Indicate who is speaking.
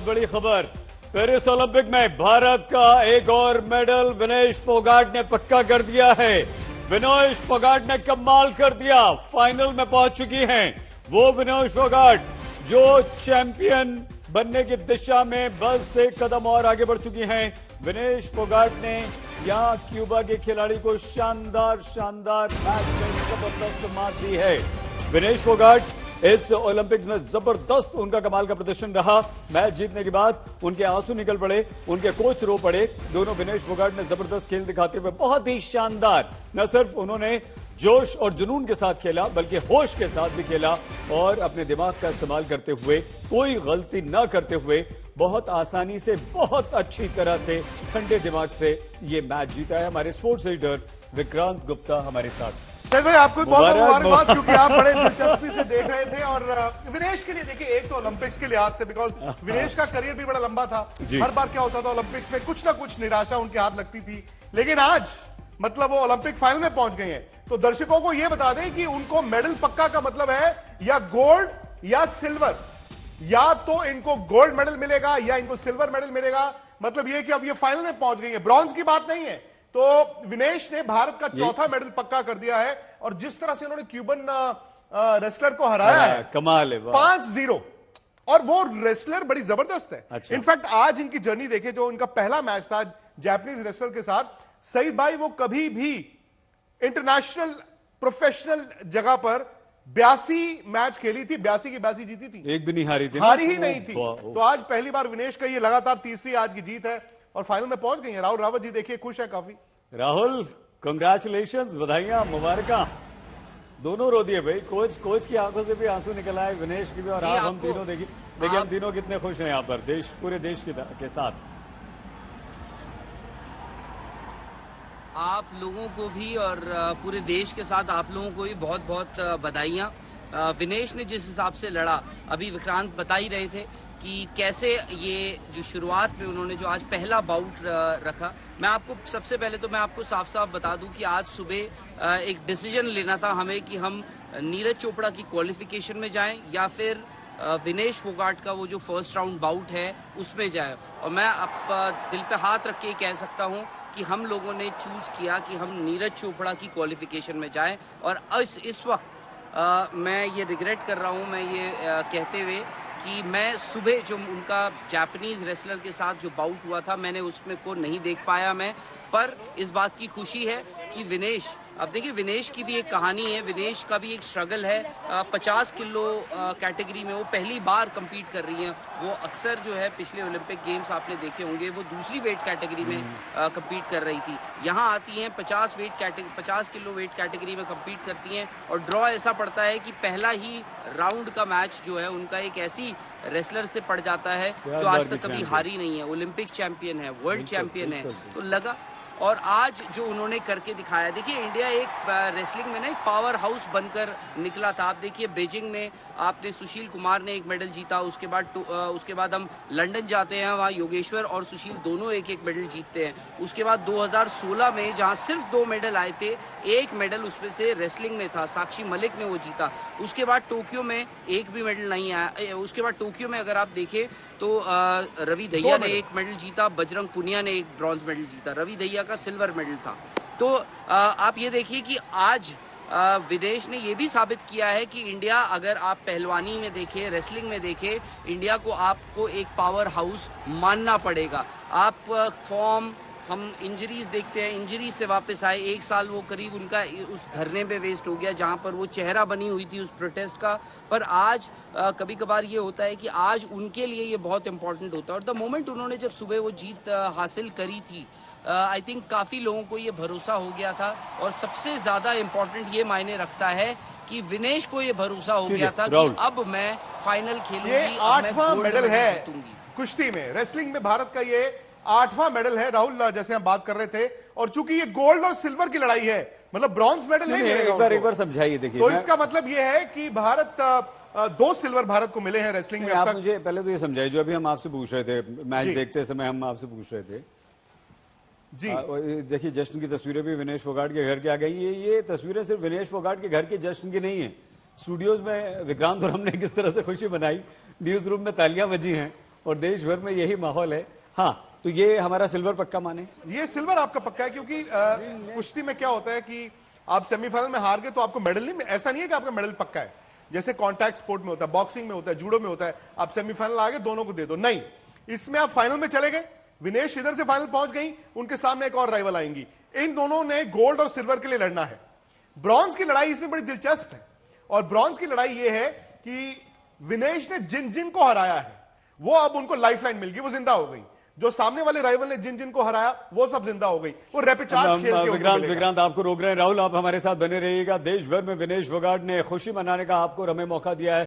Speaker 1: बड़ी खबर। Paris Olympic में भारत का एक और मेडल विनेश फोगाट ने पक्का कर दिया है। विनेश फोगाट ने कमाल कर दिया, फाइनल में पहुंच चुकी हैं वो विनेश फोगाट जो चैंपियन बनने की दिशा में बस एक कदम और आगे बढ़ चुकी हैं। विनेश फोगाट ने यहां क्यूबा के खिलाड़ी को शानदार मैच में जबरदस्त मात दी है। विनेश फोगाट इस ओलंपिक्स में जबरदस्त उनका कमाल का प्रदर्शन रहा। मैच जीतने के बाद उनके आंसू निकल पड़े, उनके कोच रो पड़े। दोनों विनेश फोगाट ने जबरदस्त खेल दिखाते हुए बहुत ही शानदार, न सिर्फ उन्होंने जोश और जुनून के साथ खेला बल्कि होश के साथ भी खेला और अपने दिमाग का इस्तेमाल करते हुए, कोई गलती न करते हुए बहुत आसानी से, बहुत अच्छी तरह से, ठंडे दिमाग से ये मैच जीता है। हमारे स्पोर्ट्स एडिटर विक्रांत गुप्ता हमारे साथ।
Speaker 2: सर भाई आपको बहुत मुबारकबाद, क्योंकि आप बड़े दिलचस्पी से देख रहे थे। और विनेश के लिए देखिए, एक तो ओलंपिक्स के लिहाज से, बिकॉज विनेश का करियर भी बड़ा लंबा था। हर बार क्या होता था ओलंपिक्स में कुछ ना कुछ निराशा उनके हाथ लगती थी, लेकिन आज मतलब वो ओलंपिक फाइनल में पहुंच गए हैं। तो दर्शकों को यह बता दें कि उनको मेडल पक्का का मतलब है या गोल्ड या सिल्वर, या तो इनको गोल्ड मेडल मिलेगा या इनको सिल्वर मेडल मिलेगा। मतलब यह कि अब ये फाइनल में पहुंच गई है, ब्रॉन्ज की बात नहीं है। तो विनेश ने भारत का चौथा मेडल पक्का कर दिया है और जिस तरह से उन्होंने क्यूबन रेसलर को हराया है,
Speaker 1: कमाल है,
Speaker 2: 5-0। और वो रेसलर बड़ी जबरदस्त है।
Speaker 1: अच्छा।
Speaker 2: इनफैक्ट आज इनकी जर्नी देखे, जो इनका पहला मैच था जापानीज रेसलर के साथ, सईद भाई वो कभी भी इंटरनेशनल प्रोफेशनल जगह पर 82 मैच खेली थी, 82 की 82 जीती थी,
Speaker 1: एक भी नहीं हारी थी,
Speaker 2: हारी ही नहीं थी। तो आज पहली बार विनेश का ये लगातार तीसरी आज की जीत है और फाइनल में पहुंच गई है। राहुल रावत जी देखिए खुश है काफी।
Speaker 1: राहुल कंग्रेचुलेशंस, बधाइयां, मुबारका। दोनों रो दिए भाई, कोच की आंखों से भी आंसू निकल आए, विनेश की भी, और आप हम तीनों देखिए हम तीनों कितने खुश हैं यहाँ पर पूरे देश के साथ।
Speaker 3: आप लोगों को भी और पूरे देश के साथ आप लोगों को भी बहुत बहुत बधाइयाँ। विनेश ने जिस हिसाब से लड़ा, अभी विक्रांत बता ही रहे थे कि कैसे ये जो शुरुआत में उन्होंने जो आज पहला बाउट रखा। मैं आपको सबसे पहले तो मैं आपको साफ साफ बता दूं कि आज सुबह एक डिसीजन लेना था हमें कि हम नीरज चोपड़ा की क्वालिफिकेशन में जाएं या फिर विनेश फोगाट का वो जो फर्स्ट राउंड बाउट है उसमें जाएं। और मैं अब दिल पे हाथ रख के कह सकता हूं कि हम लोगों ने चूज किया कि हम नीरज चोपड़ा की क्वालिफिकेशन में जाएं। और इस वक्त मैं ये रिग्रेट कर रहा हूं, मैं ये कहते हुए कि मैं सुबह जो उनका जापानीज रेसलर के साथ जो बाउट हुआ था, मैंने उसमें को नहीं देख पाया मैं। पर इस बात की खुशी है कि विनेश, अब देखिए विनेश की भी एक कहानी है, विनेश का भी एक स्ट्रगल है। 50 किलो कैटेगरी में वो पहली बार compete कर रही हैं। वो अक्सर जो है पिछले ओलंपिक गेम्स आपने देखे होंगे, वो दूसरी वेट कैटेगरी में compete कर रही थी। यहाँ आती हैं 50 किलो वेट कैटेगरी में compete करती हैं और ड्रॉ ऐसा पड़ता है कि पहला ही राउंड का मैच जो है उनका एक ऐसी रेसलर से पड़ जाता है जो आज तक कभी हारी नहीं है, ओलंपिक चैंपियन है, वर्ल्ड चैंपियन है। तो लगा, और आज जो उन्होंने करके दिखाया, देखिए इंडिया एक रेसलिंग में ना एक पावर हाउस बनकर निकला था। आप देखिए बीजिंग में आपने सुशील कुमार ने एक मेडल जीता, उसके बाद हम लंदन जाते हैं, वहाँ योगेश्वर और सुशील दोनों एक एक मेडल जीतते हैं। उसके बाद 2016 में जहाँ सिर्फ 2 मेडल आए थे, एक मेडल उसमें से रेसलिंग में था, साक्षी मलिक ने वो जीता। उसके बाद टोक्यो में एक भी मेडल नहीं आया। उसके बाद टोक्यो में अगर आप देखें तो रवि दहिया ने एक मेडल जीता, बजरंग पुनिया ने एक ब्रॉन्ज मेडल जीता, रवि दहिया का सिल्वर मेडल था। तो आप ये देखिए कि आज विनेश ने ये भी साबित किया है कि इंडिया, अगर आप पहलवानी में देखें, रेसलिंग में देखें, इंडिया को आपको एक पावर हाउस मानना पड़ेगा। आप फॉर्म, हम इंजरीज देखते हैं, इंजरी से वापस आए, 1 साल वो करीब उनका उस धरने पे वेस्ट हो गया जहां पर वो चेहरा बनी हुई थी उस प्रोटेस्ट का। पर आज कभी कभार ये होता है कि आज उनके लिए ये बहुत इंपॉर्टेंट होता है। और द मोमेंट उन्होंने जब सुबह वो जीत हासिल करी थी, आई थिंक काफ़ी लोगों को ये भरोसा हो गया था। और सबसे ज़्यादा इम्पोर्टेंट ये मायने रखता है कि विनेश को ये भरोसा हो गया था कि अब मैं फाइनल खेलूंगी।
Speaker 2: ये 8वां मेडल है कुश्ती में, रेसलिंग में भारत का ये 8वां मेडल है। राहुल, जैसे हम बात कर रहे थे, और चूंकि ये गोल्ड और सिल्वर की लड़ाई है, मतलब ब्रॉन्ज मेडल नहीं मिलेगा।
Speaker 1: एक बार समझाइए। देखिए,
Speaker 2: तो इसका मतलब ये है कि भारत 2 सिल्वर भारत को मिले हैं रेसलिंग में।
Speaker 1: आप मुझे पहले तो ये समझाइए, जो अभी हम आपसे पूछ रहे थे, मैच देखते समय हम आपसे पूछ रहे थे जी। देखिए जश्न की तस्वीरें भी विनेश फोगाट के घर के आ गई। ये तस्वीरें सिर्फ विनेश फोगाट के घर के जश्न की नहीं है। स्टूडियोज में विक्रांत और हमने किस तरह से खुशी मनाई, न्यूज रूम में तालियां बजी हैं और देश भर में यही माहौल है। हाँ, तो ये हमारा सिल्वर पक्का माने?
Speaker 2: ये सिल्वर आपका पक्का है, क्योंकि कुश्ती में क्या होता है कि आप सेमीफाइनल में हार गए तो आपको मेडल नहीं, ऐसा नहीं है कि आपका मेडल पक्का है। जैसे कॉन्टैक्ट स्पोर्ट में होता है, बॉक्सिंग में होता है, जूडो में होता है, आप सेमीफाइनल आ गए दोनों को दे दो, नहीं, इसमें आप फाइनल में चले गए। विनेश इधर से फाइनल पहुंच गई, उनके सामने एक और राइवल आएंगी, इन दोनों ने गोल्ड और सिल्वर के लिए लड़ना है। ब्रॉन्ज की लड़ाई इसमें बड़ी दिलचस्प है, और ब्रॉन्ज की लड़ाई यह है कि विनेश ने जिन जिन को हराया है वो अब उनको लाइफलाइन मिल गई, वो जिंदा हो गई। जो सामने वाले राइवल ने जिन जिन को हराया वो सब जिंदा हो गई, वो रैपिड चार्ज खेल के
Speaker 1: विक्रांत आपको रोक रहे हैं। राहुल, आप हमारे साथ बने रहिएगा। देश भर में विनेश फोगाट ने खुशी मनाने का आपको हमें मौका दिया है।